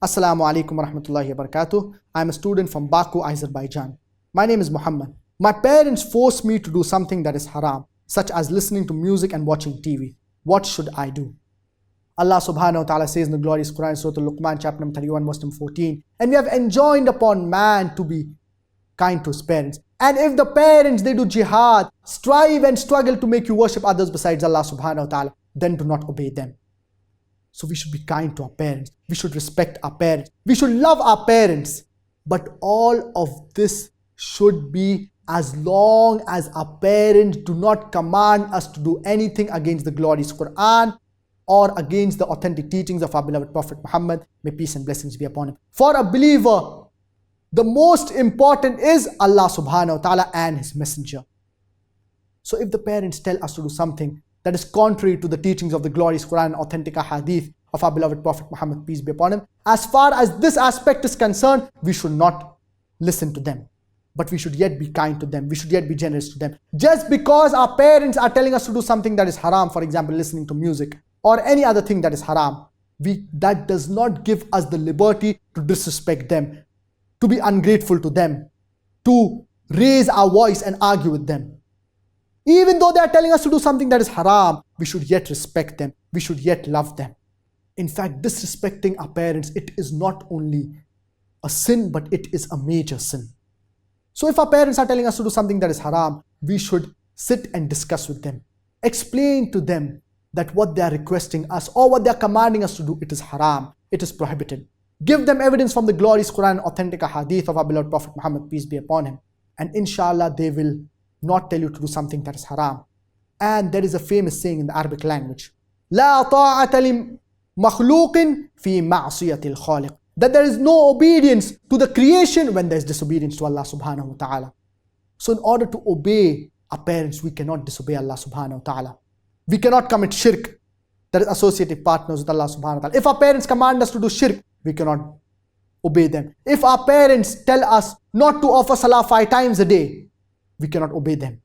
Assalamu alaikum wa rahmatullahi wa barakatuh. I'm a student from Baku, Azerbaijan. My name is Muhammad. My parents forced me to do something that is haram, such as listening to music and watching TV. What should I do? Allah subhanahu wa ta'ala says in the glorious Quran, Surah Al-Luqman, chapter number 31, verse number 14, and we have enjoined upon man to be kind to his parents. And if the parents, they do jihad, strive and struggle to make you worship others besides Allah subhanahu wa ta'ala, then do not obey them. So we should be kind to our parents. We should respect our parents. We should love our parents. But all of this should be as long as our parents do not command us to do anything against the glorious Quran or against the authentic teachings of our beloved Prophet Muhammad. May peace and blessings be upon him. For a believer, the most important is Allah subhanahu wa ta'ala and his messenger. So if the parents tell us to do something that is contrary to the teachings of the glorious Quran and authentic hadith of our beloved Prophet Muhammad, peace be upon him, as far as this aspect is concerned, we should not listen to them. But we should yet be kind to them. We should yet be generous to them. Just because our parents are telling us to do something that is haram, for example, listening to music or any other thing that is haram, that does not give us the liberty to disrespect them, to be ungrateful to them, to raise our voice and argue with them. Even though they are telling us to do something that is haram, we should yet respect them. We should yet love them. In fact, disrespecting our parents, it is not only a sin, but it is a major sin. So if our parents are telling us to do something that is haram, we should sit and discuss with them. Explain to them that what they are requesting us or what they are commanding us to do, it is haram. It is prohibited. Give them evidence from the glorious Quran and authentic hadith of our beloved Prophet Muhammad, peace be upon him. And inshallah, they will not tell you to do something that is haram. And there is a famous saying in the Arabic language, لا طاعة لمخلوق في معصية الخالق, that there is no obedience to the creation when there is disobedience to Allah subhanahu wa ta'ala. So in order to obey our parents, we cannot disobey Allah subhanahu wa ta'ala. We cannot commit shirk, that is associated partners with Allah subhanahu wa ta'ala. If our parents command us to do shirk, we cannot obey them. If our parents tell us not to offer salah 5 times a day, we cannot obey them.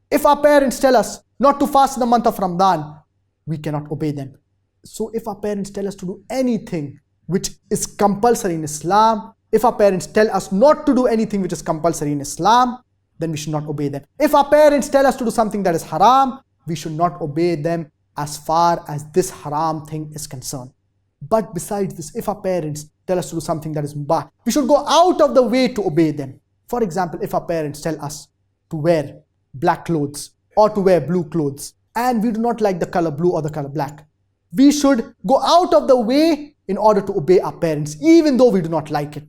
If our parents tell us not to fast in the month of Ramadan, we cannot obey them. So if our parents tell us to do anything which is compulsory in Islam, if our parents tell us not to do anything which is compulsory in Islam, then we should not obey them. If our parents tell us to do something that is haram, we should not obey them as far as this haram thing is concerned. But besides this, if our parents tell us to do something that is mubah, we should go out of the way to obey them. For example, if our parents tell us to wear black clothes or to wear blue clothes, and we do not like the color blue or the color black, we should go out of the way in order to obey our parents, even though we do not like it.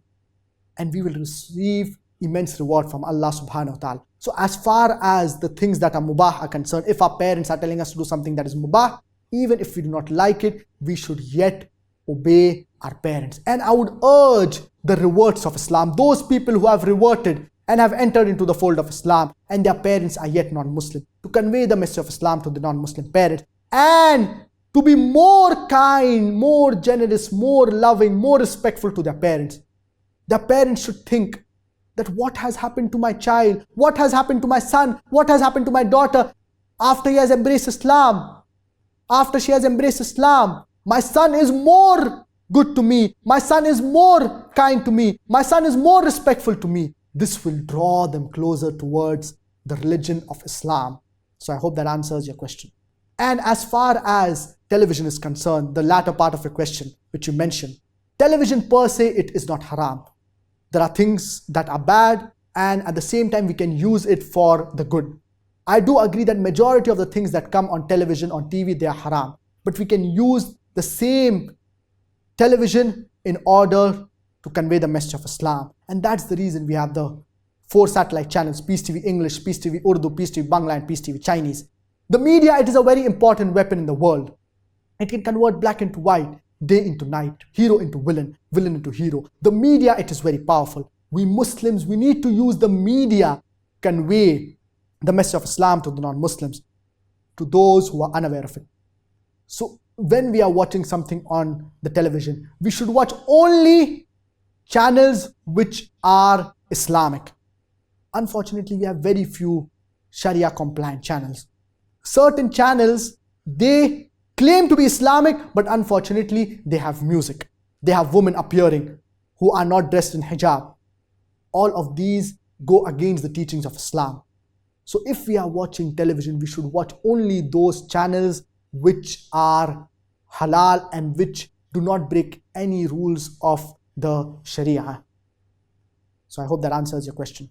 And we will receive immense reward from Allah subhanahu wa ta'ala. So as far as the things that are mubah are concerned, if our parents are telling us to do something that is mubah, even if we do not like it, we should yet obey our parents. And I would urge the reverts of Islam, those people who have reverted and have entered into the fold of Islam and their parents are yet non-Muslim, to convey the message of Islam to the non-Muslim parents and to be more kind, more generous, more loving, more respectful to their parents. Their parents should think that what has happened to my child, what has happened to my son, what has happened to my daughter after he has embraced Islam, after she has embraced Islam. My son is more good to me. My son is more kind to me. My son is more respectful to me. This will draw them closer towards the religion of Islam. So I hope that answers your question. And as far as television is concerned, the latter part of your question, which you mentioned, television per se, it is not haram. There are things that are bad, and at the same time, we can use it for the good. I do agree that majority of the things that come on television, on TV, they are haram. But we can use the same television in order to convey the message of Islam. And that's the reason we have the 4 satellite channels, Peace TV English, Peace TV Urdu, Peace TV Bangla, and Peace TV Chinese. The media, it is a very important weapon in the world. It can convert black into white, day into night, hero into villain, villain into hero. The media, it is very powerful. We Muslims, we need to use the media, convey the message of Islam to the non-Muslims, to those who are unaware of it. So when we are watching something on the television, we should watch only channels which are Islamic. Unfortunately, we have very few Sharia compliant channels. Certain channels, they claim to be Islamic, but unfortunately they have music. They have women appearing who are not dressed in hijab. All of these go against the teachings of Islam. So if we are watching television, we should watch only those channels which are halal and which do not break any rules of the Sharia. So I hope that answers your question.